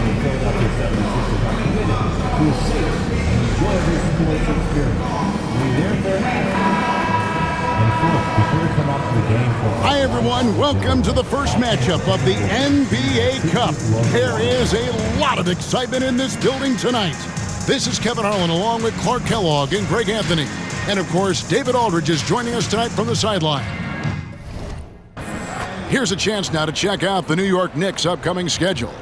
Philadelphia 76ers are committed to a safe and enjoyable sports experience. We therefore and fourth, before we come out to the game for... Hi, everyone. Welcome to the first matchup of the NBA Cup. There is a lot of excitement in this building tonight. This is Kevin Harlan along with Clark Kellogg and Greg Anthony. And, of course, David Aldridge is joining us tonight from the sideline. Here's a chance now to check out the New York Knicks' upcoming schedule.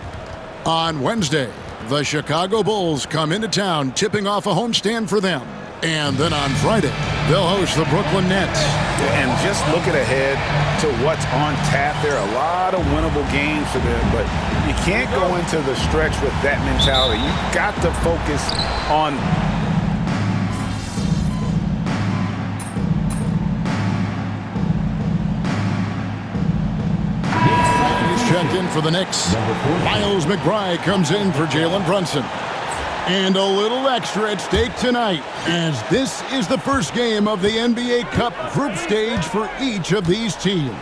On Wednesday, the Chicago Bulls come into town, tipping off a homestand for them. And then on Friday, they'll host the Brooklyn Nets. And just looking ahead to what's on tap, there are a lot of winnable games for them, but you can't go into the stretch with that mentality. You've got to focus on... Checked in for the Knicks. Miles McBride comes in for Jalen Brunson. And a little extra at stake tonight, as this is the first game of the NBA Cup group stage for each of these teams.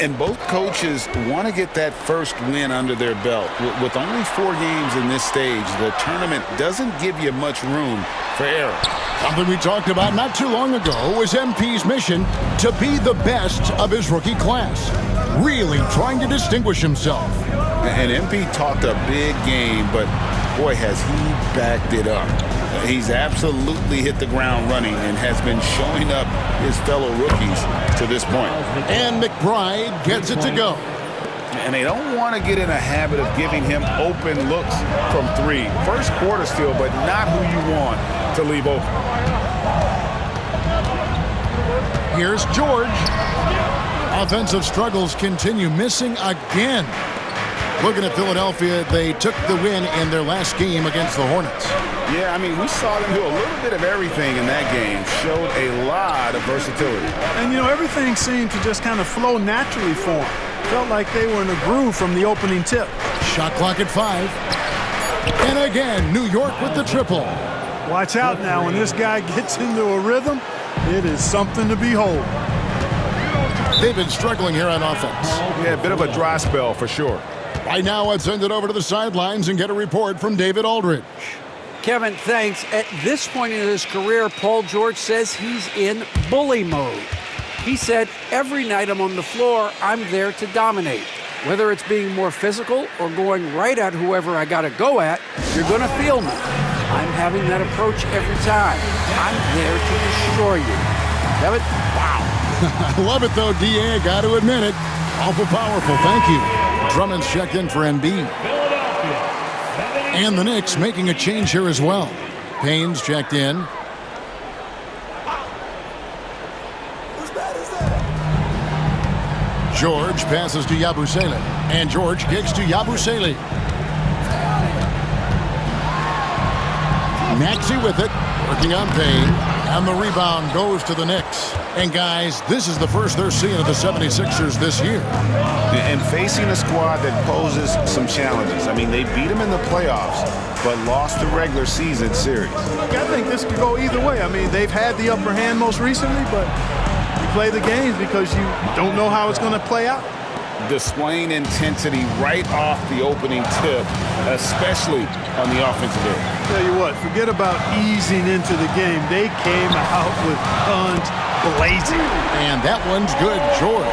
And both coaches want to get that first win under their belt. With only 4 games in this stage, the tournament doesn't give you much room for error. Something we talked about not too long ago was MP's mission to be the best of his rookie class. Really trying to distinguish himself. And MP talked a big game, but boy, has he backed it up. He's absolutely hit the ground running and has been showing up his fellow rookies to this point. And McBride gets it to go. And they don't want to get in a habit of giving him open looks from 3. First quarter still, but not who you want to leave open. Here's George. Offensive struggles continue, missing again. Looking at Philadelphia, they took the win in their last game against the Hornets. Yeah, I mean, we saw them do a little bit of everything in that game. Showed a lot of versatility. And, you know, everything seemed to just kind of flow naturally for them. Felt like they were in a groove from the opening tip. Shot clock at 5. And again, New York with the triple. Watch out now. When this guy gets into a rhythm, it is something to behold. They've been struggling here on offense. Yeah, a bit of a dry spell for sure. Right now, let's send it over to the sidelines and get a report from David Aldridge. Kevin, thanks. At this point in his career, Paul George says he's in bully mode. He said, every night I'm on the floor, I'm there to dominate. Whether it's being more physical or going right at whoever I got to go at, you're going to feel me. I'm having that approach every time. I'm there to destroy you. Kevin, wow. I love it, though, D.A. I got to admit it. Awful powerful. Thank you. Drummond's checked in for Embiid. And the Knicks making a change here as well. Payne's checked in. George passes to Yabusele. And George kicks to Yabusele. Maxey with it, working on Payne. And the rebound goes to the Knicks. And guys, this is the first they're seeing of the 76ers this year. And facing a squad that poses some challenges. I mean, they beat them in the playoffs, but lost the regular season series. I think this could go either way. I mean, they've had the upper hand most recently, but you play the games because you don't know how it's going to play out. Displaying intensity right off the opening tip, especially on the offensive end. Tell you what, forget about easing into the game. They came out with guns blazing. And that one's good, George.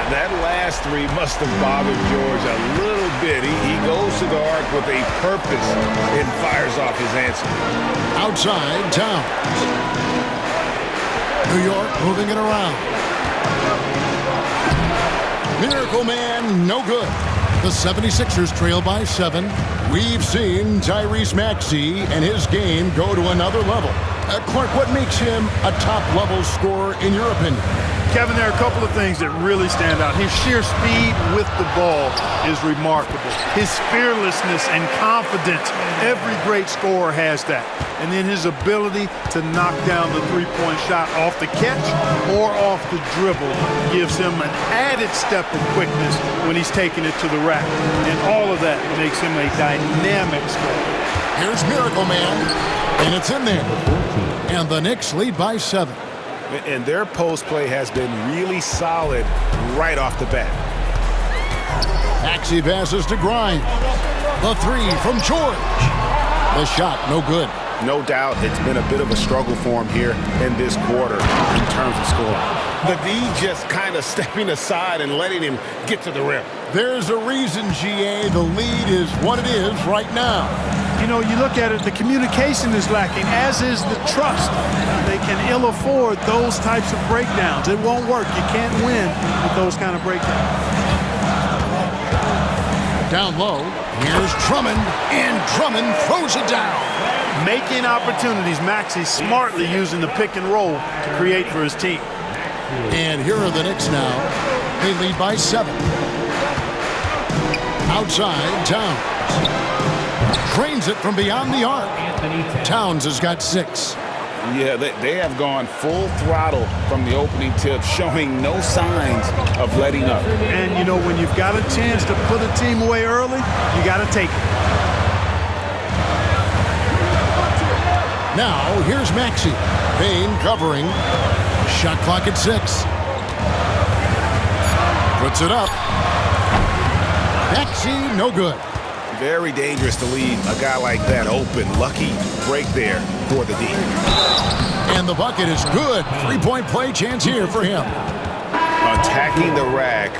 That last 3 must have bothered George a little bit. He goes to the arc with a purpose and fires off his answer. Outside, Towns. New York moving it around. Miracle Man, no good. The 76ers trail by 7. We've seen Tyrese Maxey and his game go to another level. Clark, what makes him a top-level scorer in your opinion? Kevin, there are a couple of things that really stand out. His sheer speed with the ball is remarkable. His fearlessness and confidence, every great scorer has that. And then his ability to knock down the three-point shot off the catch or off the dribble gives him an added step of quickness when he's taking it to the rack. And all of that makes him a dynamic scorer. Here's Miracle Man, and it's in there. And the Knicks lead by 7. And their post play has been really solid right off the bat. Maxey passes to Grimes. The three from George. The shot, no good. No doubt it's been a bit of a struggle for him here in this quarter in terms of scoring. The D just kind of stepping aside and letting him get to the rim. There's a reason, GA, the lead is what it is right now. You know, you look at it, the communication is lacking, as is the trust. They can ill afford those types of breakdowns. It won't work. You can't win with those kind of breakdowns. Down low, here's Drummond, and Drummond throws it down. Making opportunities. Maxey smartly using the pick and roll to create for his team. And here are the Knicks now. They lead by 7. Outside, Towns. Drains it from beyond the arc. Towns has got 6. Yeah, they have gone full throttle from the opening tip, showing no signs of letting up. And, you know, when you've got a chance to put a team away early, you got to take it. Now, here's Maxey. Payne covering. Shot clock at 6. Puts it up. Maxey, no good. Very dangerous to leave a guy like that open. Lucky break there for the D. And the bucket is good. 3-point play chance here for him. Attacking the rack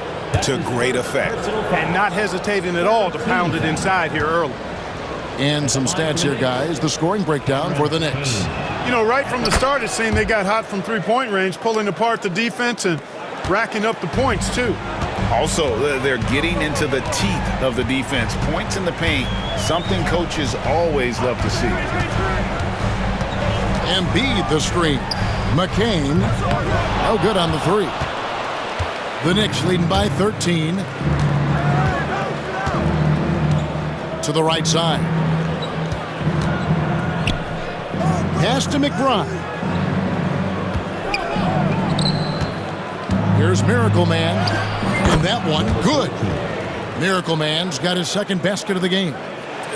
to great effect. And not hesitating at all to pound it inside here early. And some stats here, guys. The scoring breakdown for the Knicks. You know, right from the start, it seemed they got hot from three-point range, pulling apart the defense and racking up the points, too. Also, they're getting into the teeth of the defense. Points in the paint, something coaches always love to see. Embiid the screen. McCain, no good on the 3. The Knicks leading by 13. To the right side. Pass to McBride. Here's Miracle Man. And that one, good. Miracle Man's got his second basket of the game.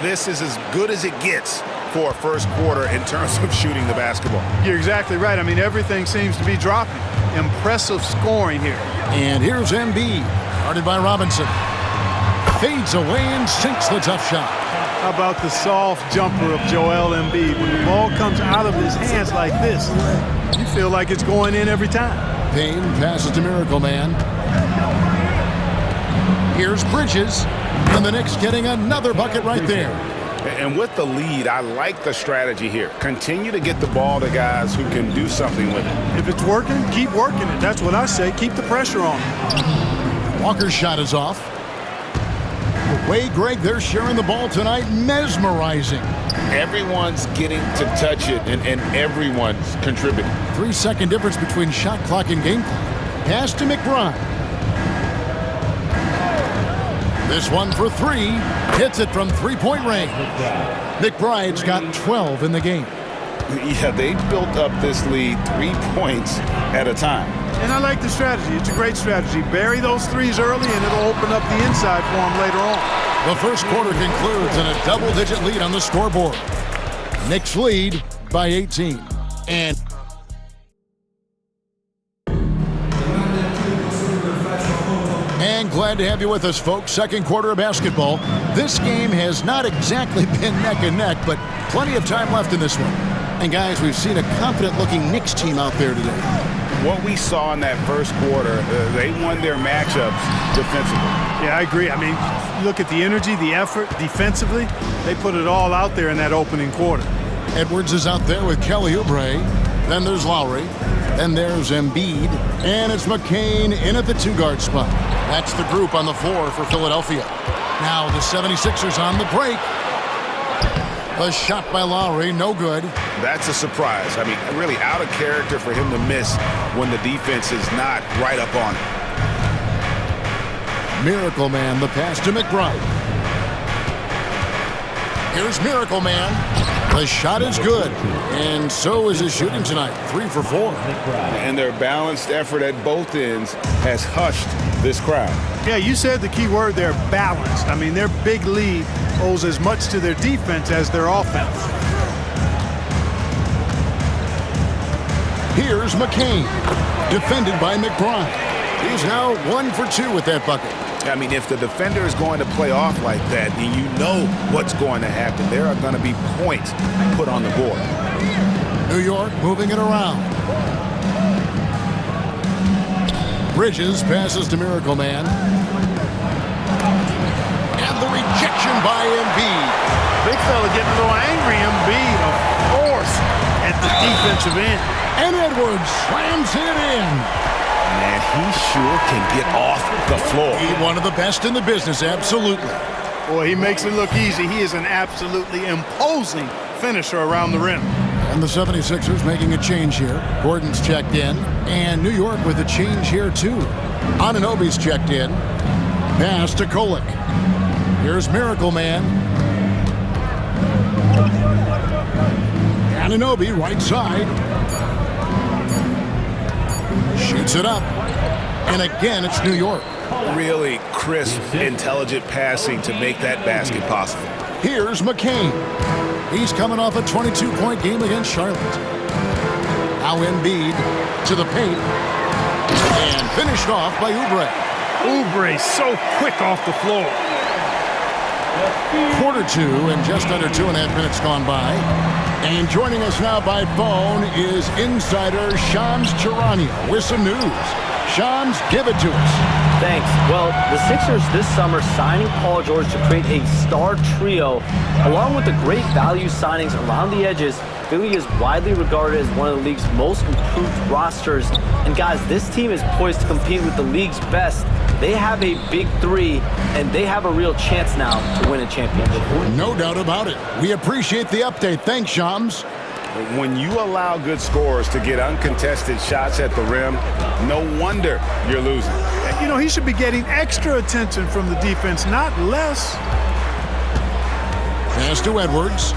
This is as good as it gets for a first quarter in terms of shooting the basketball. You're exactly right. I mean, everything seems to be dropping. Impressive scoring here. And here's Embiid, guarded by Robinson. Fades away and sinks the tough shot. How about the soft jumper of Joel Embiid? When the ball comes out of his hands like this, you feel like it's going in every time. Payne passes to Miracle Man. Here's Bridges, and the Knicks getting another bucket right there. And with the lead, I like the strategy here. Continue to get the ball to guys who can do something with it. If it's working, keep working it. That's what I say. Keep the pressure on. Walker's shot is off. The way, Greg, they're sharing the ball tonight, mesmerizing. Everyone's getting to touch it, and everyone's contributing. 3-second difference between shot clock and game clock. Pass to McBride. This one for 3. Hits it from 3-point range. McBride's got 12 in the game. Yeah, they built up this lead 3 points at a time. And I like the strategy. It's a great strategy. Bury those threes early, and it'll open up the inside for them later on. The first quarter concludes in a double-digit lead on the scoreboard. Knicks lead by 18. And glad to have you with us, folks. Second quarter of basketball. This game has not exactly been neck and neck, but plenty of time left in this one. And guys, we've seen a confident-looking Knicks team out there today. What we saw in that first quarter, they won their matchups defensively. Yeah, I agree. I mean, look at the energy, the effort defensively. They put it all out there in that opening quarter. Edwards is out there with Kelly Oubre. Then there's Lowry. Then there's Embiid. And it's McCain in at the 2-guard spot. That's the group on the floor for Philadelphia. Now the 76ers on the break. A shot by Lowry, no good. That's a surprise. I mean, really out of character for him to miss when the defense is not right up on it. Miracle Man, the pass to McBride. Here's Miracle Man. The shot is good, and so is his shooting tonight, 3 for 4. And their balanced effort at both ends has hushed this crowd. Yeah, you said the key word there, balanced. I mean, their big lead owes as much to their defense as their offense. Here's McCain, defended by McBride. He's now 1 for 2 with that bucket. I mean, if the defender is going to play off like that, then you know what's going to happen. There are going to be points put on the board. New York moving it around. Bridges passes to Miracle Man. And the rejection by Embiid. Big fella getting a little angry. Embiid, of course, at the defensive end. And Edwards slams it in. Man, he sure can get off the floor. He's one of the best in the business, absolutely. Boy, he makes it look easy. He is an absolutely imposing finisher around the rim. And the 76ers making a change here. Gordon's checked in. And New York with a change here, too. Anunoby's checked in. Pass to Kolek. Here's Miracle Man. Anunoby, right side. Shoots it up. And again, it's New York. Really crisp, intelligent passing to make that basket possible. Here's McCain. He's coming off a 22-point game against Charlotte. Now Embiid to the paint. And finished off by Oubre. Oubre so quick off the floor. Quarter two and just under 2.5 minutes gone by. And joining us now by phone is insider Shams Charania with some news. Shams, give it to us. Thanks. Well, the Sixers this summer signing Paul George to create a star trio, along with the great value signings around the edges. Philly is widely regarded as one of the league's most improved rosters. And guys, this team is poised to compete with the league's best. They have a big three, and they have a real chance now to win a championship. No doubt about it. We appreciate the update. Thanks, Shams. When you allow good scorers to get uncontested shots at the rim, no wonder you're losing. You know, he should be getting extra attention from the defense, not less. Pass to Edwards.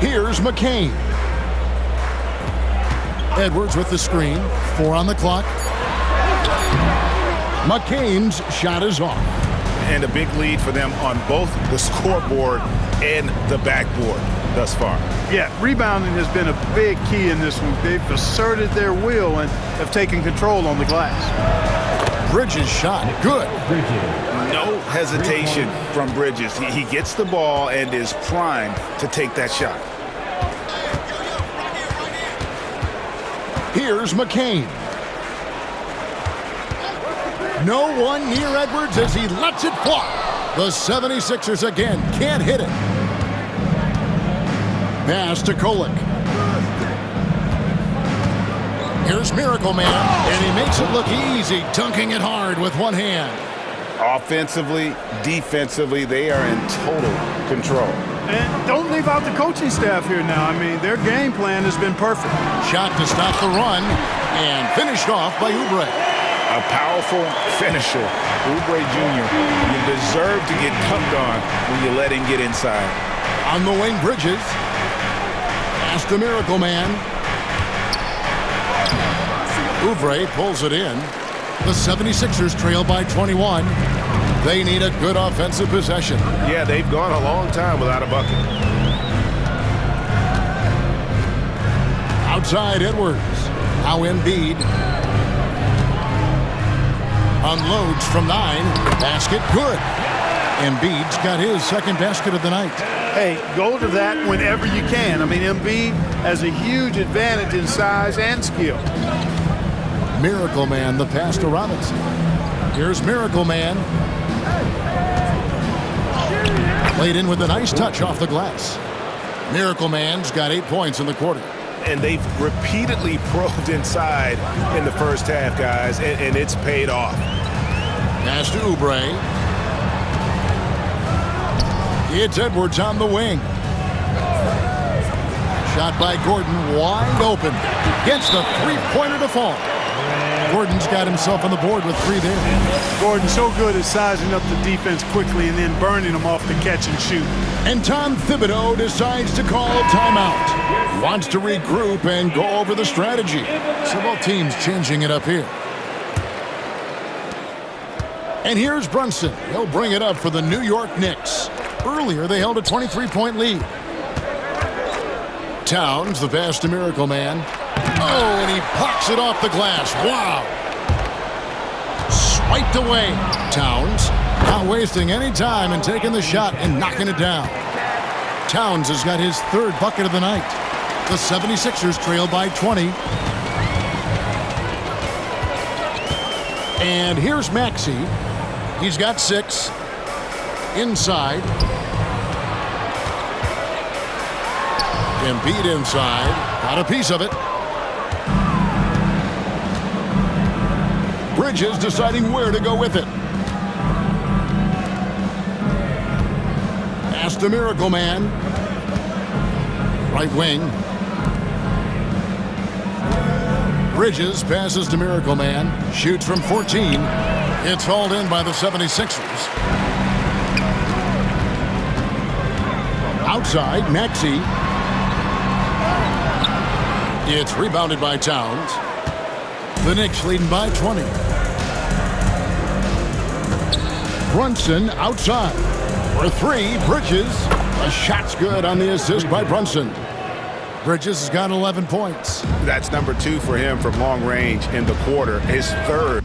Here's McCain. Edwards with the screen. 4 on the clock. McCain's shot is off. And a big lead for them on both the scoreboard and the backboard thus far. Yeah, rebounding has been a big key in this one. They've asserted their will and have taken control on the glass. Bridges shot. Good. No hesitation from Bridges. He gets the ball and is primed to take that shot. Here's McCain. No one near Edwards as he lets it fly. The 76ers again can't hit it. Pass to Kolek. Here's Miracle Man, and he makes it look easy, dunking it hard with one hand. Offensively, defensively, they are in total control. And don't leave out the coaching staff here now. I mean, their game plan has been perfect. Shot to stop the run, and finished off by Oubre. A powerful finisher, Oubre Jr. You deserve to get dunked on when you let him get inside. On the wing, Bridges. Pass to Miracle Man. Oubre pulls it in. The 76ers trail by 21. They need a good offensive possession. Yeah, they've gone a long time without a bucket. Outside Edwards. Now Embiid. Unloads from 9. Basket good. Embiid's got his second basket of the night. Hey, go to that whenever you can. I mean, Embiid has a huge advantage in size and skill. Miracle Man, the pass to Robinson. Here's Miracle Man. Played in with a nice touch off the glass. Miracle Man's got 8 points in the quarter. And they've repeatedly probed inside in the first half, guys, and it's paid off. Pass to Oubre. It's Edwards on the wing. Shot by Gordon, wide open. Gets the three-pointer to fall. Gordon's got himself on the board with 3 there. Gordon so good at sizing up the defense quickly and then burning them off the catch and shoot. And Tom Thibodeau decides to call timeout. Wants to regroup and go over the strategy. So both teams changing it up here. And here's Brunson. He'll bring it up for the New York Knicks. Earlier, they held a 23-point lead. Towns, the pass to Miracle Man. Oh, and he pops it off the glass. Wow. Swiped away. Towns, not wasting any time and taking the shot and knocking it down. Towns has got his third bucket of the night. The 76ers trail by 20. And here's Maxey. He's got 6. Inside. Embiid inside. Got a piece of it. Bridges deciding where to go with it. Pass to Miracle Man. Right wing. Bridges passes to Miracle Man. Shoots from 14. It's hauled in by the 76ers. Outside, Maxey. It's rebounded by Towns. The Knicks leading by 20. Brunson outside. For 3, Bridges. A shot's good on the assist by Brunson. Bridges has got 11 points. That's number 2 for him from long range in the quarter. His third.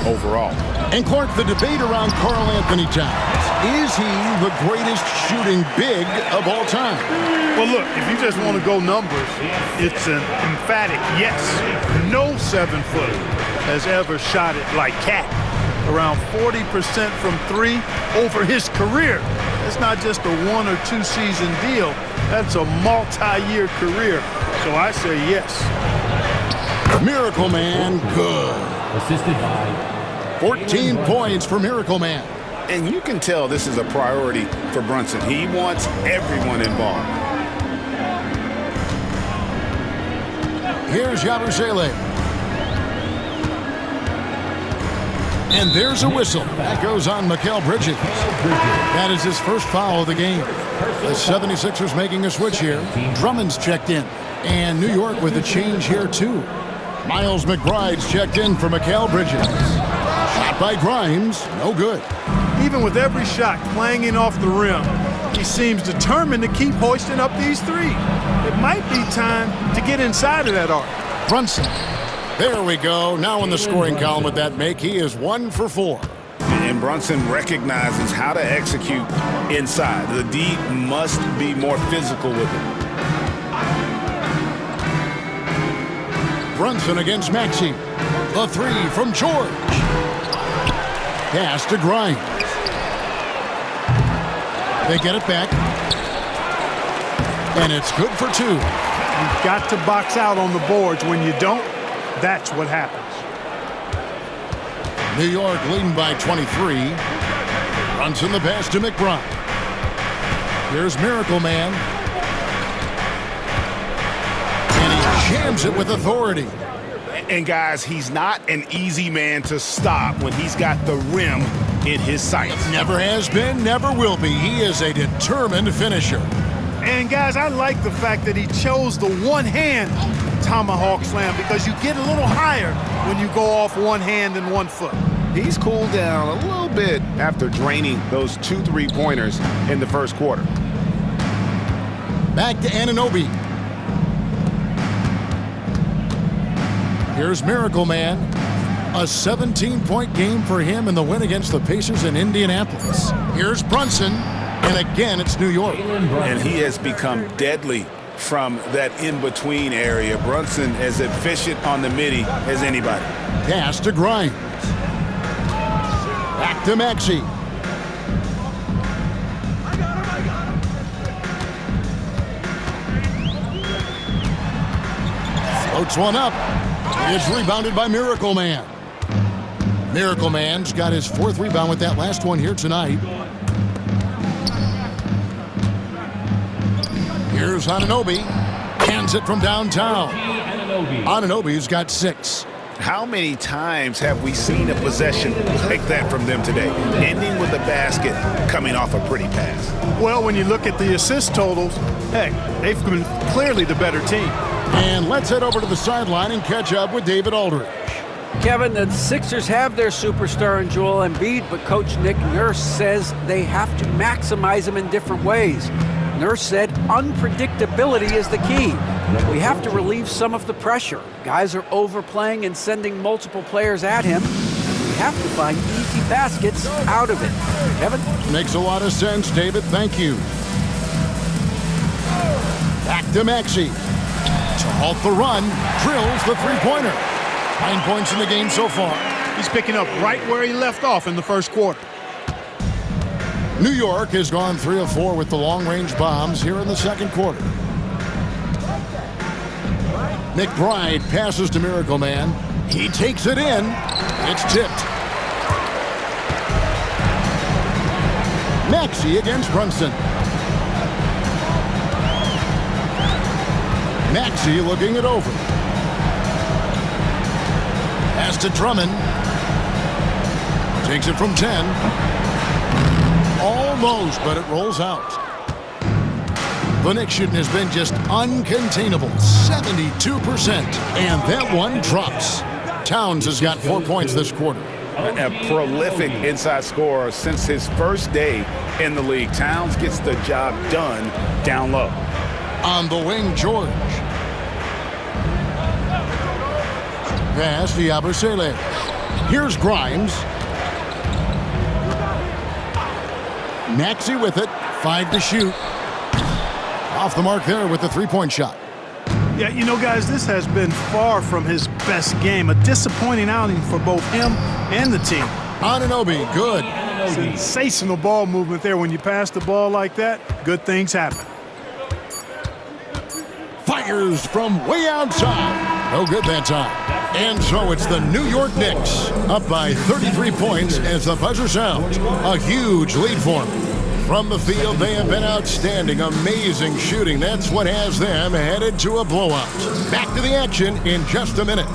Overall. And Clark, the debate around Karl Anthony Towns. Is he the greatest shooting big of all time? Well, look, if you just want to go numbers, it's an emphatic yes. No 7-footer has ever shot it like Cat. Around 40% from 3 over his career. That's not just a 1 or 2 season deal. That's a multi-year career. So I say yes. Miracle Man, good. Assisted by 14 points for Miracle Man. And you can tell this is a priority for Brunson. He wants everyone involved. Here's Yabusele. And there's a whistle. That goes on Mikal Bridges. That is his first foul of the game. The 76ers making a switch here. Drummond's checked in. And New York with a change here, too. Miles McBride's checked in for Mikal Bridges. Shot by Grimes, no good. Even with every shot clanging off the rim, he seems determined to keep hoisting up these 3. It might be time to get inside of that arc. Brunson. There we go. Now in the scoring column with that make, he is 1 for 4. And Brunson recognizes how to execute inside. The D must be more physical with it. Brunson against Maxey. The 3 from George. Pass to Grimes. They get it back. And it's good for 2. You've got to box out on the boards. When you don't, that's what happens. New York leading by 23. Brunson the pass to McBride. Here's Miracle Man. And he jams it with authority. And guys, he's not an easy man to stop when he's got the rim in his sights. Never has been, never will be. He is a determined finisher. And guys, I like the fact that he chose the one-hand tomahawk slam because you get a little higher when you go off one hand and 1 foot. He's cooled down a little bit after draining those 2 3-pointers in the first quarter. Back to Anunoby. Here's Miracle Man. A 17-point game for him in the win against the Pacers in Indianapolis. Here's Brunson, and again it's New York. And he has become deadly from that in-between area. Brunson as efficient on the midi as anybody. Pass to Grimes. Back to Maxey. Floats one up. It's rebounded by Miracle Man. Miracle Man's got his 4th rebound with that last one here tonight. Here's Anunoby. Hands it from downtown. Anunoby's got 6. How many times have we seen a possession like that from them today, ending with a basket coming off a pretty pass? Well, when you look at the assist totals, hey, they've been clearly the better team. And let's head over to the sideline and catch up with David Aldridge. Kevin, the Sixers have their superstar in Joel Embiid, but Coach Nick Nurse says they have to maximize him in different ways. Nurse said unpredictability is the key. We have to relieve some of the pressure. Guys are overplaying and sending multiple players at him. We have to find easy baskets out of it. Kevin? Makes a lot of sense, David. Thank you. Back to Maxey. To halt the run, drills the 3-pointer. 9 points in the game so far. He's picking up right where he left off in the first quarter. New York has gone 3 of 4 with the long-range bombs here in the second quarter. McBride passes to Miracle Man. He takes it in. It's tipped. Maxey against Brunson. Maxey looking it over. Pass to Drummond. Takes it from 10. Almost, but it rolls out. The Knicks shooting has been just uncontainable, 72%. And that one drops. Towns has got 4 points this quarter. A prolific inside scorer since his first day in the league. Towns gets the job done down low. On the wing, George. Pass to Yabusele. Here's Grimes. Maxey with it. 5 to shoot. Off the mark there with the 3-point shot. Yeah, you know, guys, this has been far from his best game. A disappointing outing for both him and the team. Anunoby, good. Sensational ball movement there. When you pass the ball like that, good things happen. Fires from way outside. No good that time. And so it's the New York Knicks up by 33 points as the buzzer sounds. A huge lead for them. From the field, they have been outstanding. Amazing shooting. That's what has them headed to a blowout. Back to the action in just a minute.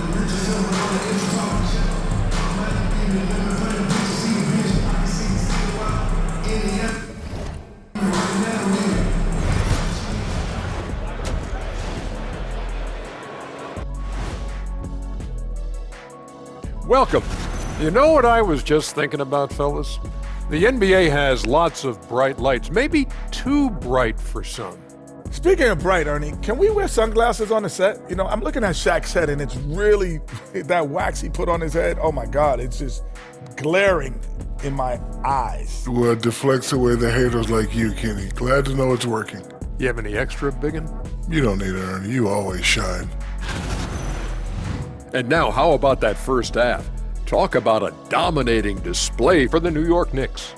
Welcome. You know what I was just thinking about, fellas? The NBA has lots of bright lights, maybe too bright for some. Speaking of bright, Ernie, can we wear sunglasses on the set? You know, I'm looking at Shaq's head, and it's really, that wax he put on his head, oh my God, it's just glaring in my eyes. Well, it deflects away the haters like you, Kenny. Glad to know it's working. You have any extra, biggin? You don't need it, Ernie. You always shine. And now, how about that first half? Talk about a dominating display for the New York Knicks.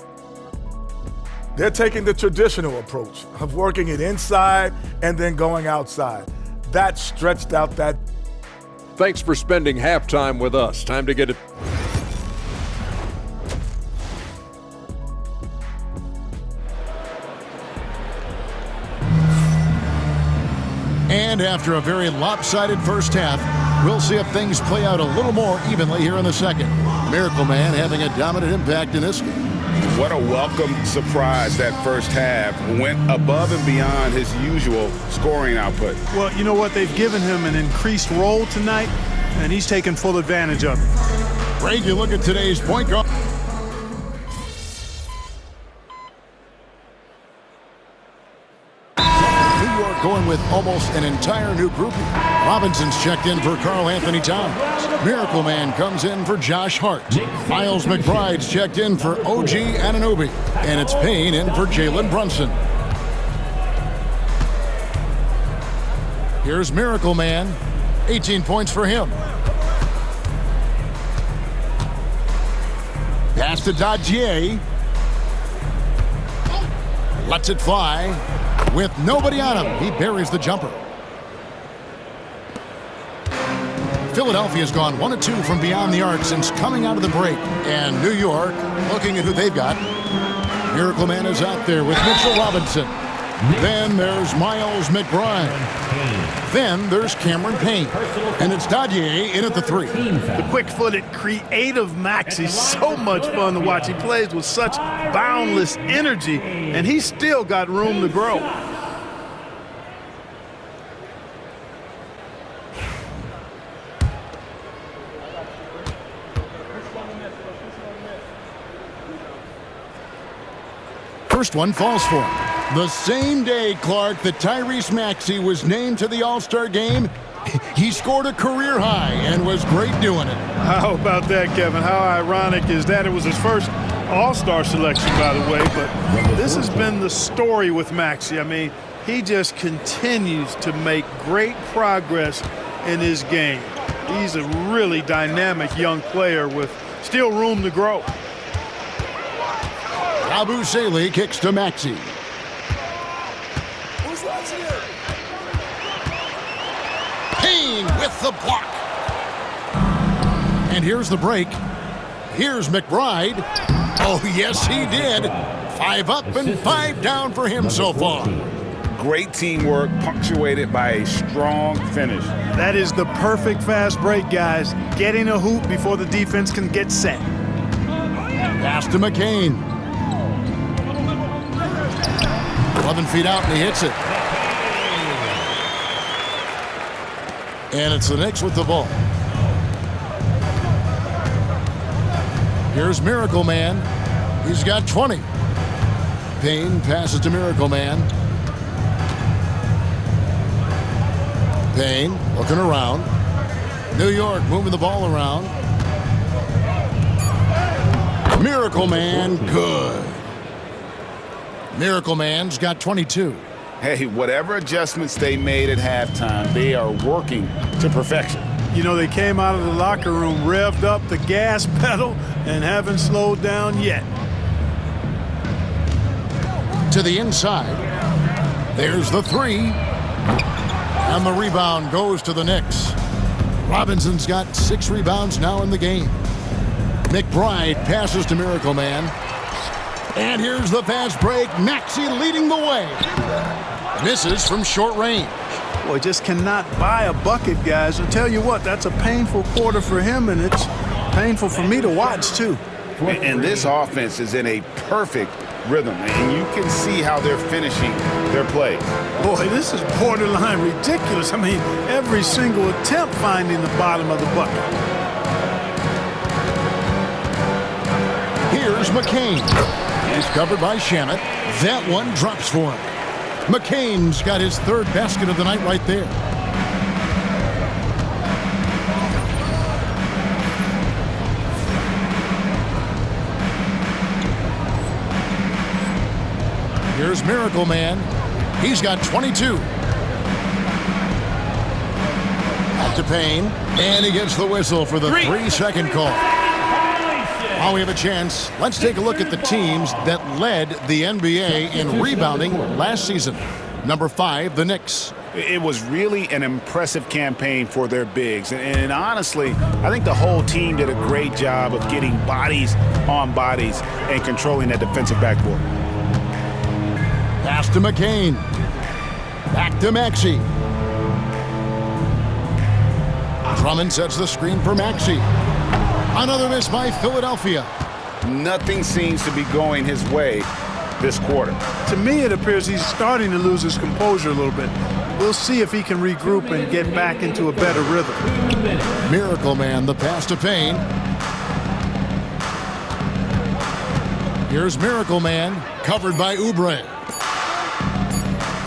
They're taking the traditional approach of working it inside and then going outside. That stretched out that. Thanks for spending halftime with us. Time to get it. And after a very lopsided first half, We'll see if things play out a little more evenly here in the second. Miracle Man having a dominant impact in this game. What a welcome surprise that first half. Went above and beyond his usual scoring output. Well, you know what? They've given him an increased role tonight, and he's taken full advantage of it. Greg, you look at today's point guard. New York going with almost an entire new grouping. Robinson's checked in for Karl Anthony Towns. Miracle Man comes in for Josh Hart. Miles McBride's checked in for OG Anunoby. And it's Payne in for Jalen Brunson. Here's Miracle Man. 18 points for him. Pass to Dadier. Lets it fly. With nobody on him, he buries the jumper. Philadelphia's gone 1 of 2 from beyond the arc since coming out of the break. And New York, looking at who they've got. Miracle Man is out there with Mitchell Robinson. Then there's Miles McBride. Then there's Cameron Payne. And it's Dadier in at the 3. The quick-footed, creative Max. He's so much fun to watch. He plays with such boundless energy, and he's still got room to grow. First one falls for him. The same day, Clark, that Tyrese Maxey was named to the All-Star game, he scored a career high and was great doing it. How about that, Kevin? How ironic is that? It was his first All-Star selection, by the way, but this has been the story with Maxey. I mean, he just continues to make great progress in his game. He's a really dynamic young player with still room to grow. Abu Saleh kicks to Maxey. Payne with the block. And here's the break. Here's McBride. Oh, yes, he did. 5 up and 5 down for him so far. Great teamwork punctuated by a strong finish. That is the perfect fast break, guys. Getting a hoop before the defense can get set. Pass to McCain. 11 feet out, and he hits it. And it's the Knicks with the ball. Here's Miracle Man. He's got 20. Payne passes to Miracle Man. Payne looking around. New York moving the ball around. Miracle Man, good. Miracle Man's got 22. Hey, whatever adjustments they made at halftime, they are working to perfection. You know, they came out of the locker room, revved up the gas pedal, and haven't slowed down yet. To the inside. There's the 3. And the rebound goes to the Knicks. Robinson's got 6 rebounds now in the game. McBride passes to Miracle Man. And here's the fast break. Maxey leading the way. Misses from short range. Boy, just cannot buy a bucket, guys. I'll tell you what, that's a painful quarter for him, and it's painful for me to watch, too. And this offense is in a perfect rhythm, and you can see how they're finishing their plays. Boy, this is borderline ridiculous. I mean, every single attempt finding the bottom of the bucket. Here's McCain. He's covered by Shamet. That one drops for him. McCain's got his 3rd basket of the night right there. Here's Miracle Man. He's got 22. Back to Payne. And he gets the whistle for the 3-second call. While we have a chance, let's take a look at the teams that led the NBA in rebounding last season. Number 5, the Knicks. It was really an impressive campaign for their bigs. And honestly, I think the whole team did a great job of getting bodies on bodies and controlling that defensive backboard. Pass to McCain. Back to Maxey. Drummond sets the screen for Maxey. Another miss by Philadelphia. Nothing seems to be going his way this quarter. To me, it appears he's starting to lose his composure a little bit. We'll see if he can regroup and get back into a better rhythm. Miracle Man, the pass to Payne. Here's Miracle Man, covered by Oubre.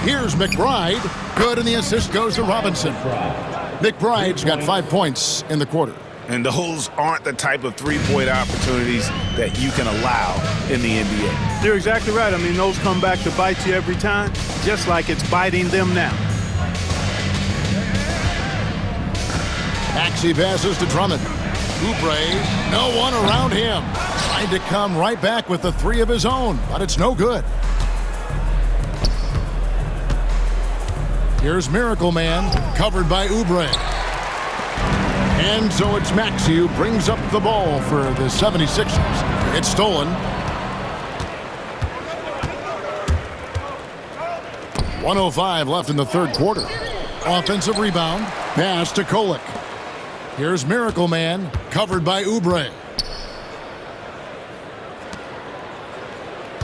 Here's McBride. Good, and the assist goes to Robinson. McBride's got 5 points in the quarter. And those aren't the type of three-point opportunities that you can allow in the NBA. You're exactly right. I mean, those come back to bite you every time, just like it's biting them now. Maxey passes to Drummond. Oubre, no one around him. Trying to come right back with the three of his own, but it's no good. Here's Miracle Man, covered by Oubre. And so it's Maxey who brings up the ball for the 76ers. It's stolen. 1:05 left in the third quarter. Offensive rebound, pass to Kolek. Here's Miracle Man, covered by Oubre.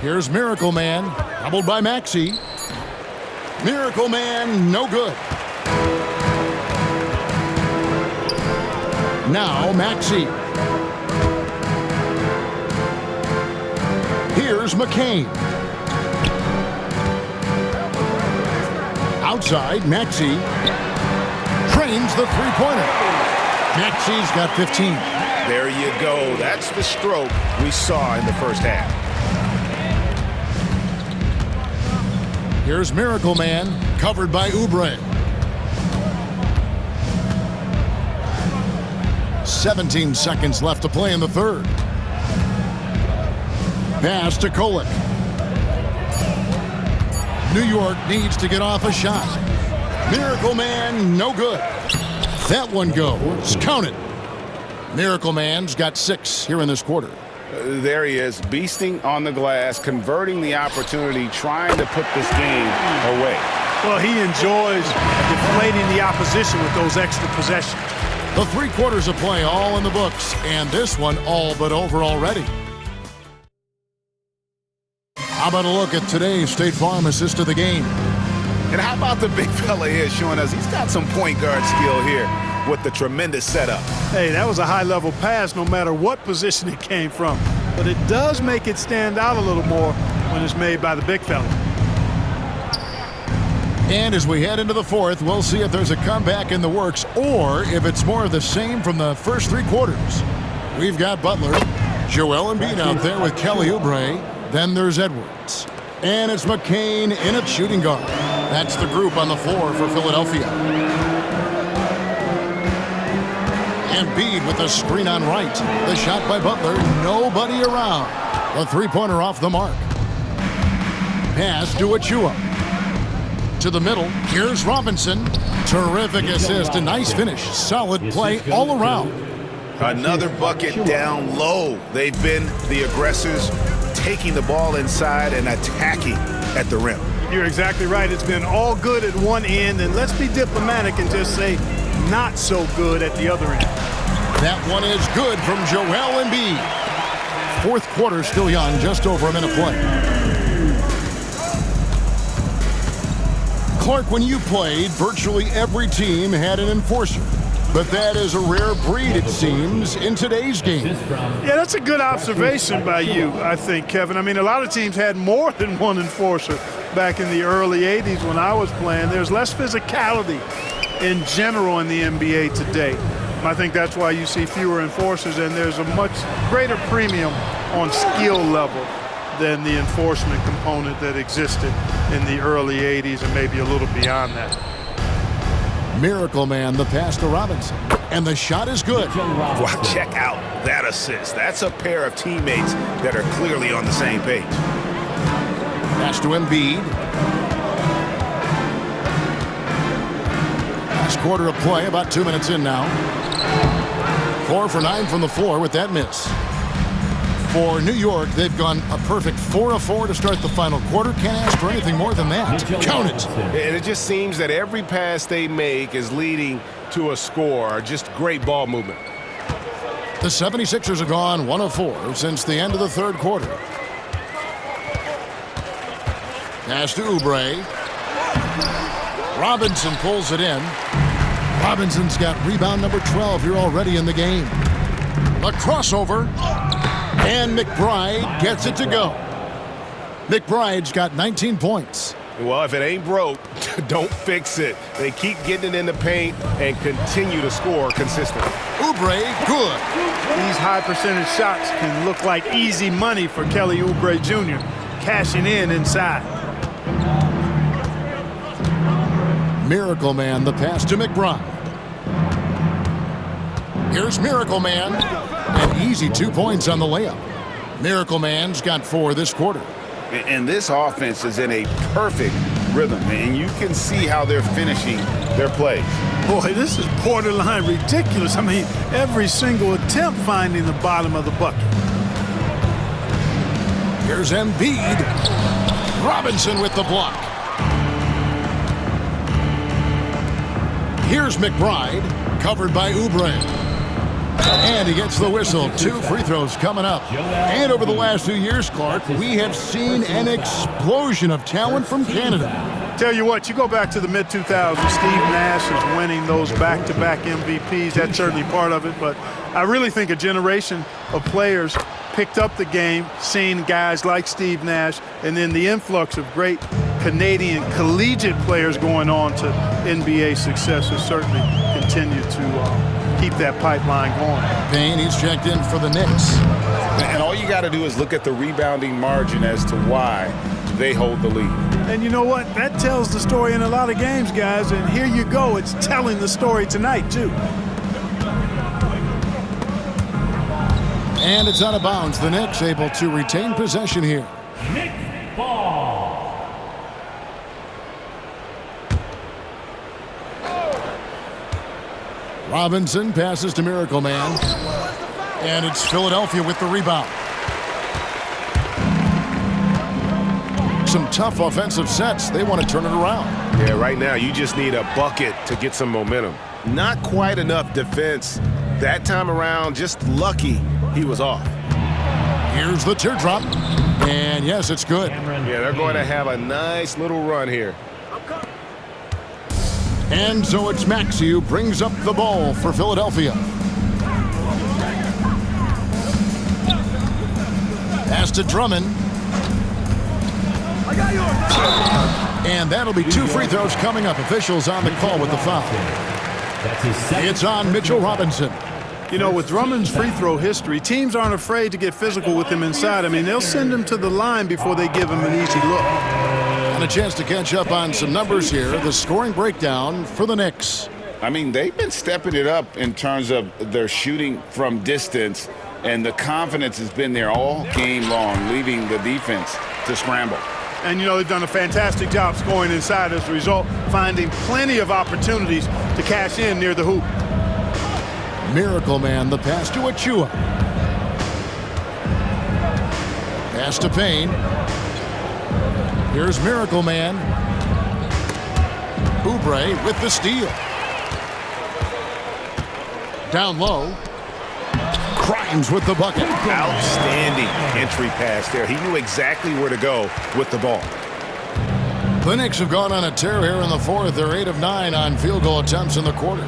Here's Miracle Man, doubled by Maxey. Miracle Man, no good. Now Maxey. Here's McCain. Outside, Maxey trains the three-pointer. Maxey's got 15. There you go. That's the stroke we saw in the first half. Here's Miracle Man, covered by Oubre. 17 seconds left to play in the third. Pass to Kolek. New York needs to get off a shot. Miracle Man, no good. That one goes. Count it. Miracle Man's got 6 here in this quarter. There he is, beasting on the glass, converting the opportunity, trying to put this game away. Well, he enjoys deflating the opposition with those extra possessions. The 3 quarters of play all in the books, and this one all but over already. How about a look at today's State Farm assist of the game? And how about the big fella here showing us he's got some point guard skill here with the tremendous setup. Hey, that was a high-level pass no matter what position it came from. But it does make it stand out a little more when it's made by the big fella. And as we head into the fourth, we'll see if there's a comeback in the works or if it's more of the same from the first 3 quarters. We've got Butler, Joel Embiid out there with Kelly Oubre. Then there's Edwards. And it's McCain in at shooting guard. That's the group on the floor for Philadelphia. Embiid with the screen on right. The shot by Butler, nobody around. The three-pointer off the mark. Pass to Achua. To the middle, here's Robinson. Terrific assist, a nice finish. Solid play all around. Another bucket down low. They've been the aggressors, taking the ball inside and attacking at the rim. You're exactly right. It's been all good at one end, and let's be diplomatic and just say not so good at the other end. That one is good from Joel Embiid. Fourth quarter still young, just over a minute play. Clark, when you played, virtually every team had an enforcer. But that is a rare breed, it seems, in today's game. Yeah, that's a good observation by you, I think, Kevin. I mean, a lot of teams had more than one enforcer back in the early 80s when I was playing. There's less physicality in general in the NBA today. I think that's why you see fewer enforcers, and there's a much greater premium on skill level than the enforcement component that existed in the early 80s and maybe a little beyond that. Miracle Man, the pass to Robinson. And the shot is good. Wow, check out that assist. That's a pair of teammates that are clearly on the same page. Pass to Embiid. Last quarter of play, about 2 minutes in now. 4 for 9 from the floor with that miss. For New York, they've gone a perfect 4 of 4 to start the final quarter. Can't ask for anything more than that. Count it. And it just seems that every pass they make is leading to a score. Just great ball movement. The 76ers have gone 1 of 4 since the end of the third quarter. Pass to Oubre. Robinson pulls it in. Robinson's got rebound number 12 here already in the game. A crossover. And McBride gets it to go. McBride's got 19 points. Well, if it ain't broke, don't fix it. They keep getting it in the paint and continue to score consistently. Oubre, good. These high percentage shots can look like easy money for Kelly Oubre Jr. Cashing in inside. Miracle Man, the pass to McBride. Here's Miracle Man. An easy 2 points on the layup. Miracle Man's got 4 this quarter. And this offense is in a perfect rhythm, and you can see how they're finishing their plays. Boy, this is borderline ridiculous. I mean, every single attempt finding the bottom of the bucket. Here's Embiid. Robinson with the block. Here's McBride, covered by Oubre. And he gets the whistle. 2 free throws coming up. And over the last 2 years, Clark, we have seen an explosion of talent from Canada. Tell you what, you go back to the mid-2000s, Steve Nash is winning those back-to-back MVPs. That's certainly part of it, but I really think a generation of players picked up the game, seeing guys like Steve Nash, and then the influx of great Canadian collegiate players going on to NBA success has certainly continued to keep that pipeline going. Payne, he's checked in for the Knicks. And all you got to do is look at the rebounding margin as to why they hold the lead. And you know what? That tells the story in a lot of games, guys. And here you go. It's telling the story tonight, too. And it's out of bounds. The Knicks able to retain possession here. Knicks ball. Robinson passes to Miracle Man. And it's Philadelphia with the rebound. Some tough offensive sets. They want to turn it around. Yeah, right now you just need a bucket to get some momentum. Not quite enough defense. That time around, just lucky he was off. Here's the teardrop. And yes, it's good. Yeah, they're going to have a nice little run here. And so it's Maxey who brings up the ball for Philadelphia. Pass to Drummond. And that'll be 2 free throws coming up. Officials on the call with the foul. It's on Mitchell Robinson. You know, with Drummond's free throw history, teams aren't afraid to get physical with him inside. I mean, they'll send him to the line before they give him an easy look. And a chance to catch up on some numbers here. The scoring breakdown for the Knicks. I mean, they've been stepping it up in terms of their shooting from distance, and the confidence has been there all game long, leaving the defense to scramble. And, you know, they've done a fantastic job scoring inside as a result, finding plenty of opportunities to cash in near the hoop. Miracle Man, the pass to Achua. Pass to Payne. Here's Miracle Man. Oubre with the steal. Down low. Grimes with the bucket. Outstanding entry pass there. He knew exactly where to go with the ball. The Knicks have gone on a tear here in the fourth. They're 8 of 9 on field goal attempts in the quarter.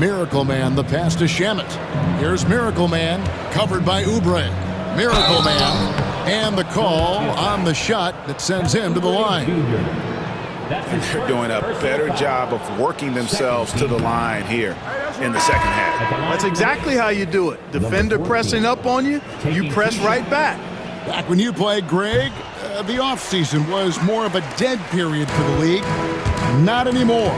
Miracle Man, the pass to Shamet. Here's Miracle Man, covered by Oubre. Miracle Man, and the call on the shot that sends him to the line. They're doing a better job of working themselves to the line here in the second half. That's exactly how you do it. Defender pressing up on you, you press right back. Back when you played, Greg, the offseason was more of a dead period for the league. Not anymore.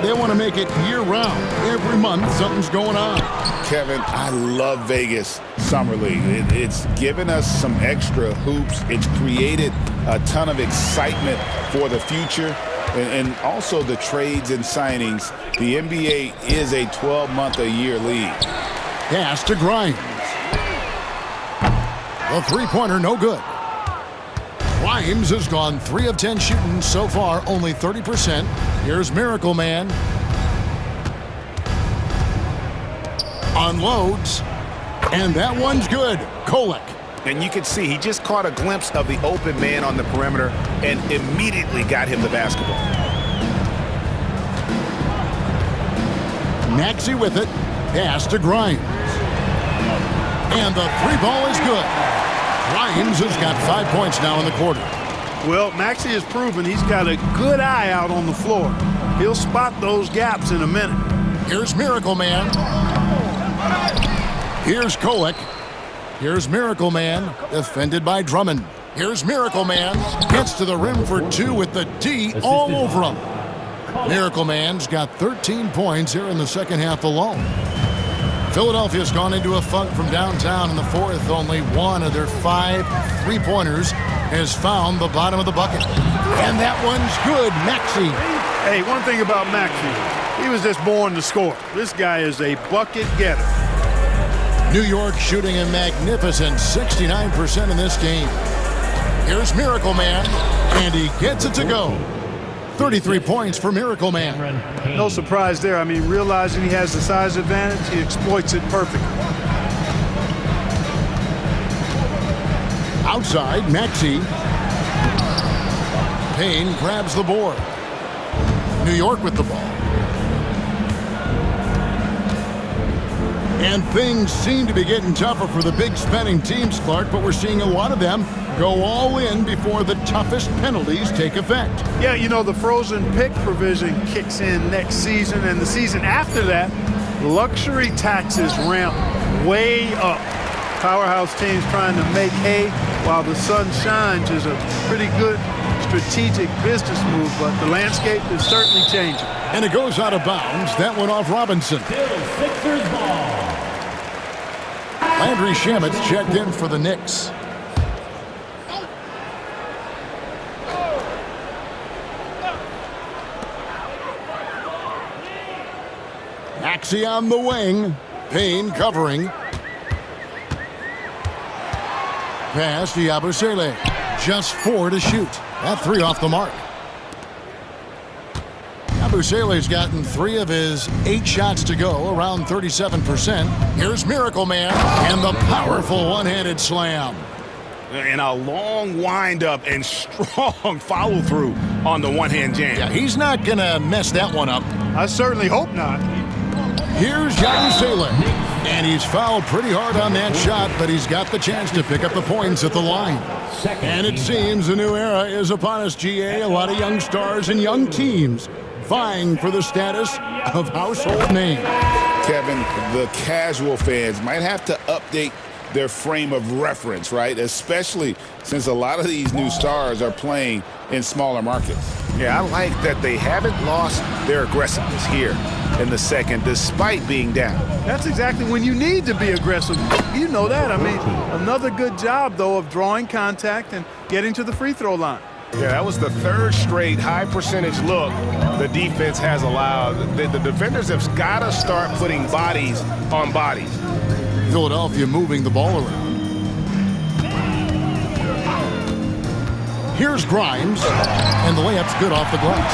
They want to make it year-round. Every month, something's going on. Kevin, I love Vegas Summer League. It's given us some extra hoops. It's created a ton of excitement for the future. And also the trades and signings. The NBA is a 12-month-a-year league. Pass to Grimes. The three-pointer, no good. Grimes has gone 3 of 10 shooting so far, only 30%. Here's Miracle Man. Unloads. And that one's good. Kolek. And you can see he just caught a glimpse of the open man on the perimeter and immediately got him the basketball. Maxey with it. Pass to Grimes. And the three ball is good. Grimes has got 5 points now in the quarter. Well, Maxey has proven he's got a good eye out on the floor. He'll spot those gaps in a minute. Here's Miracle Man. Here's Kolek. Here's Miracle Man, defended by Drummond. Here's Miracle Man. Gets to the rim for 2 with the D all over him. Miracle Man's got 13 points here in the second half alone. Philadelphia's gone into a funk from downtown in the fourth. Only one of their 5 3-pointers has found the bottom of the bucket. And that one's good. Maxey. Hey, one thing about Maxey, he was just born to score. This guy is a bucket getter. New York shooting a magnificent 69% in this game. Here's Miracle Man, and he gets it to go. 33 points for Miracle Man. No surprise there. I mean, realizing he has the size advantage, he exploits it perfectly. Outside, Maxey. Payne grabs the board. New York with the ball. And things seem to be getting tougher for the big spending teams, Clark, but we're seeing a lot of them go all in before the toughest penalties take effect. Yeah, you know, the frozen pick provision kicks in next season, and the season after that, luxury taxes ramp way up. Powerhouse teams trying to make hay while the sun shines is a pretty good strategic business move, but the landscape is certainly changing. And it goes out of bounds. That went off Robinson. Still Sixers ball. Landry Shamet checked in for the Knicks. Maxey on the wing. Payne covering. Pass to Yabusele. Just 4 to shoot. That 3 off the mark. Yabusele's gotten 3 of his 8 shots to go, around 37%. Here's Miracle Man and the powerful one-handed slam. And a long windup and strong follow-through on the one-hand jam. Yeah, he's not going to mess that one up. I certainly hope not. Here's Yabusele. And he's fouled pretty hard on that shot, but he's got the chance to pick up the points at the line. And it seems a new era is upon us, GA. A lot of young stars and young teams vying for the status of household name. Kevin, the casual fans might have to update their frame of reference, right? Especially since a lot of these new stars are playing in smaller markets. Yeah, I like that they haven't lost their aggressiveness here in the second, despite being down. That's exactly when you need to be aggressive. You know that. I mean, another good job, though, of drawing contact and getting to the free throw line. Yeah, that was the 3rd straight high-percentage look the defense has allowed. The defenders have got to start putting bodies on bodies. Philadelphia moving the ball around. Here's Grimes, and the layup's good off the glass.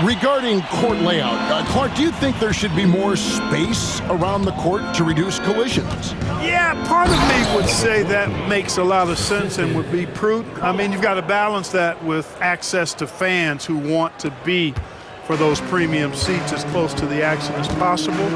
Regarding court layout, Clark, do you think there should be more space around the court to reduce collisions? Yeah, part of me would say that makes a lot of sense and would be prudent. I mean, you've got to balance that with access to fans who want to be for those premium seats as close to the action as possible.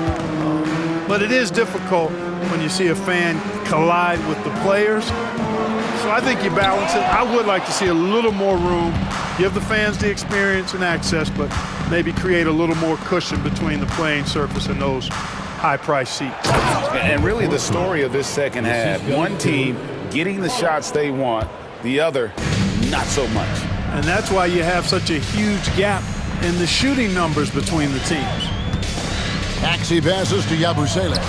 But it is difficult when you see a fan collide with the players. So I think you balance it. I would like to see a little more room, give the fans the experience and access, but maybe create a little more cushion between the playing surface and those high-priced seats. And really the story of this second half, one team getting the shots they want, the other not so much. And that's why you have such a huge gap in the shooting numbers between the teams. Maxey passes to Yabusele.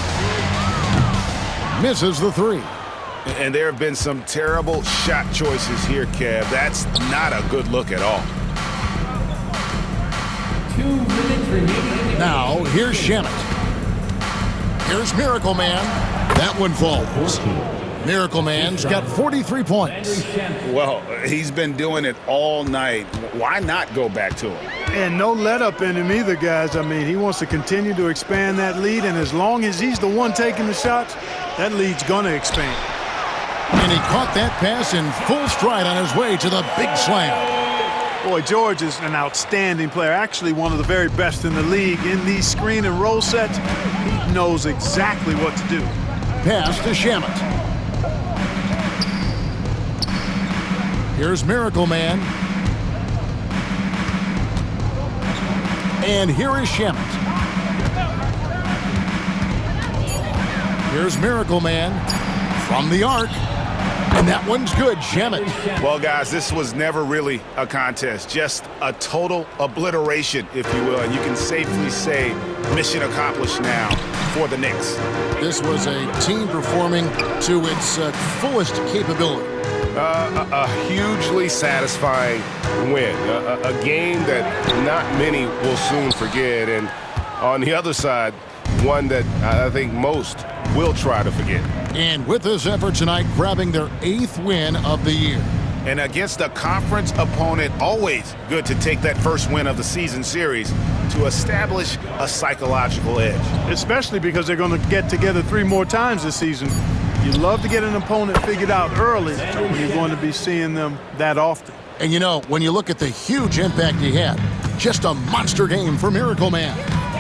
Misses the 3. And there have been some terrible shot choices here, Kev. That's not a good look at all. 2 minutes remaining. Now, here's Shamet. Here's Miracle Man. That one falls. Miracle Man's got 43 points. Well, he's been doing it all night. Why not go back to him? And no let up in him either, guys. I mean, he wants to continue to expand that lead, and as long as he's the one taking the shots, that lead's going to expand. And he caught that pass in full stride on his way to the big slam. Boy, George is an outstanding player, actually one of the very best in the league. In these screen and roll sets, he knows exactly what to do. Pass to Shamet. Here's Miracle Man. And here is Shamet. Here's Miracle Man from the arc. And that one's good, Shamet. Well, guys, this was never really a contest, just a total obliteration, if you will. And you can safely say mission accomplished now for the Knicks. This was a team performing to its fullest capability. A hugely satisfying win. A game that not many will soon forget. And on the other side, one that I think most will try to forget. And with this effort tonight, grabbing their 8th win of the year. And against a conference opponent, always good to take that first win of the season series to establish a psychological edge. Especially because they're going to get together 3 more times this season. You love to get an opponent figured out early when you're going to be seeing them that often. And you know, when you look at the huge impact he had, just a monster game for Miracle Man.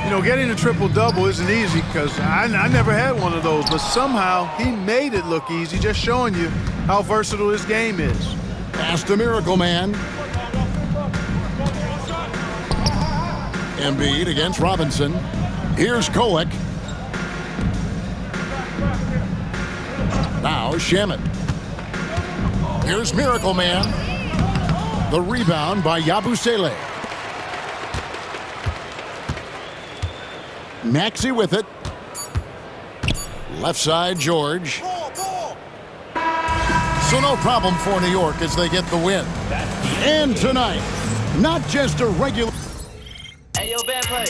You know, getting a triple-double isn't easy because I never had one of those, but somehow he made it look easy, just showing you how versatile his game is. Pass to Miracle Man. Embiid against Robinson. Here's Kolek. Now Shamet. Here's Miracle Man. The rebound by Yabusele. Maxey with it. Left side, George. So no problem for New York as they get the win. And tonight, not just a regular... Hey, yo, bad play.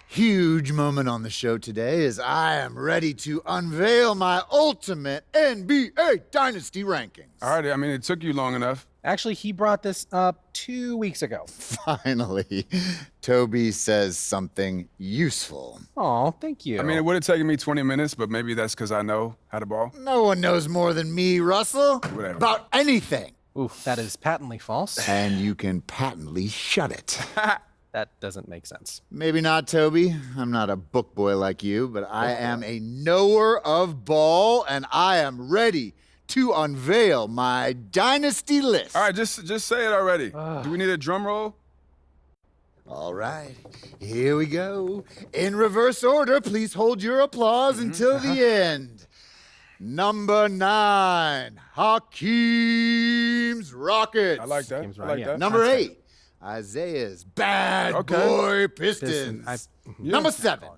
Huge moment on the show today as I am ready to unveil my ultimate NBA Dynasty rankings. All right, I mean, it took you long enough. Actually, he brought this up 2 weeks ago. Finally, Toby says something useful. Oh, thank you. I mean, it would have taken me 20 minutes, but maybe that's because I know how to ball. No one knows more than me, Russell, Whatever. about anything. Oof, that is patently false. And you can patently shut it. That doesn't make sense. Maybe not, Toby. I'm not a book boy like you, but I am a knower of ball, and I am ready to unveil my dynasty list. All right, just say it already. Do we need a drum roll? All right, here we go. In reverse order, please hold your applause until the end. Number 9, Hakeem's Rockets. I like that. I like that. Number 8, Isaiah's Bad Boy Pistons. Number 7,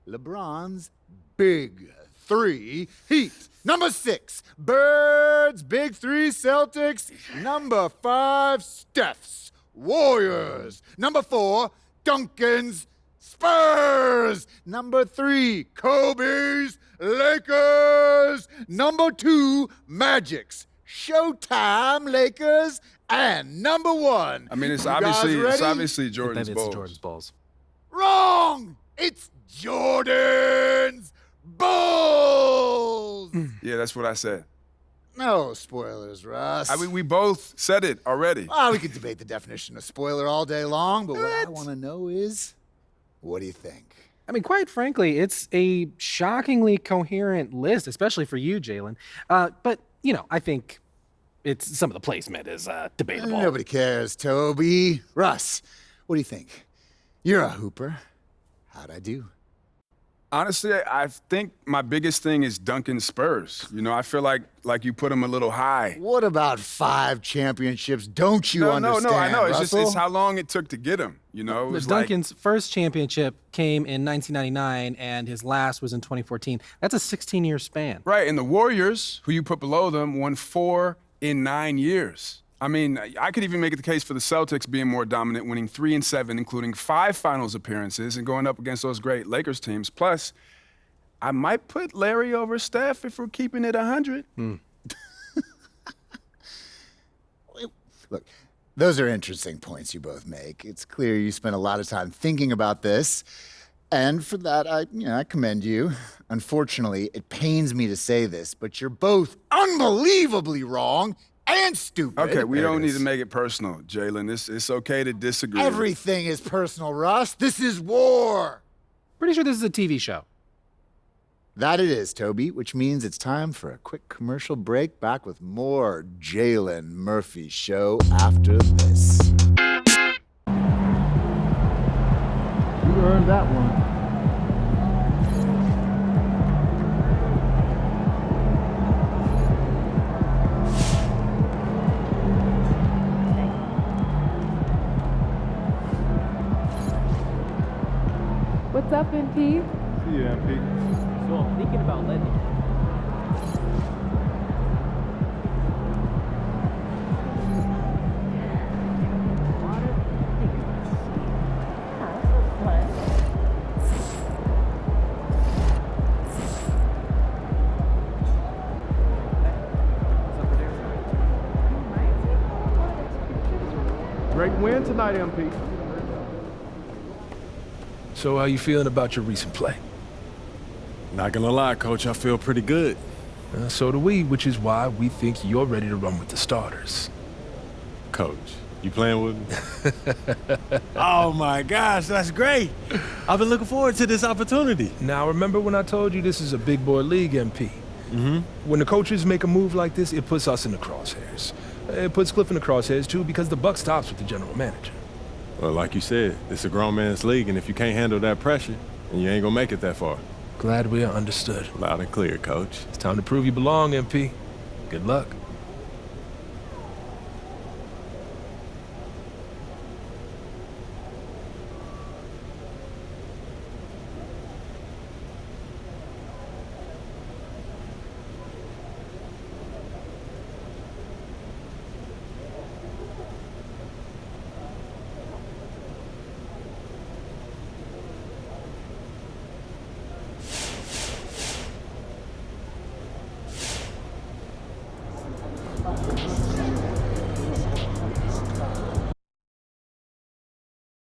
LeBron's Big 3 Heat. Number 6, Birds Big 3 Celtics. Number 5, Steph's Warriors. Number 4, Duncan's Spurs. Number 3, Kobe's Lakers. Number 2, Magic's Showtime Lakers. And number 1. I mean, it's You obviously guys ready? Jordan's It's balls. Jordan's balls. Wrong! It's Jordan's Bulls! Yeah, that's what I said. No spoilers, Russ. I mean, we both said it already. We could debate the definition of spoiler all day long, but what I want to know is, what do you think? I mean, quite frankly, it's a shockingly coherent list, especially for you, Jalen. But, you know, I think some of the placement is debatable. Nobody cares, Toby. Russ, what do you think? You're a hooper. How'd I do? Honestly, I think my biggest thing is Duncan's Spurs. You know, I feel like you put him a little high. What about 5 championships? Don't you understand, No, I know. It's Russell? just how long it took to get him. You know, it was Duncan's first championship came in 1999, and his last was in 2014. That's a 16-year span. Right, and the Warriors, who you put below them, won 4 in 9 years. I mean, I could even make the case for the Celtics being more dominant, winning 3 and 7, including 5 finals appearances and going up against those great Lakers teams. Plus, I might put Larry over Steph if we're keeping it 100. Look, those are interesting points you both make. It's clear you spent a lot of time thinking about this, and for that, I commend you. Unfortunately, it pains me to say this, but you're both unbelievably wrong and stupid. Okay, we don't need to make it personal, Jalen. It's okay to disagree. Everything is personal, Russ. This is war. Pretty sure this is a TV show. That it is, Toby, which means it's time for a quick commercial break. Back with more Jalen Murphy Show after this. You earned that one. What's up, MP? See you, MP. So I'm thinking about lending. Great win tonight, MP. So how you feeling about your recent play? Not gonna lie, Coach, I feel pretty good. So do we, which is why we think you're ready to run with the starters. Coach, you playing with me? Oh my gosh, that's great. I've been looking forward to this opportunity. Now remember when I told you this is a big boy league, MP? Mm-hmm. When the coaches make a move like this, it puts us in the crosshairs. It puts Cliff in the crosshairs too, because the buck stops with the general manager. Well, like you said, it's a grown man's league, and if you can't handle that pressure, then you ain't gonna make it that far. Glad we are understood. Loud and clear, Coach. It's time to prove you belong, MP. Good luck.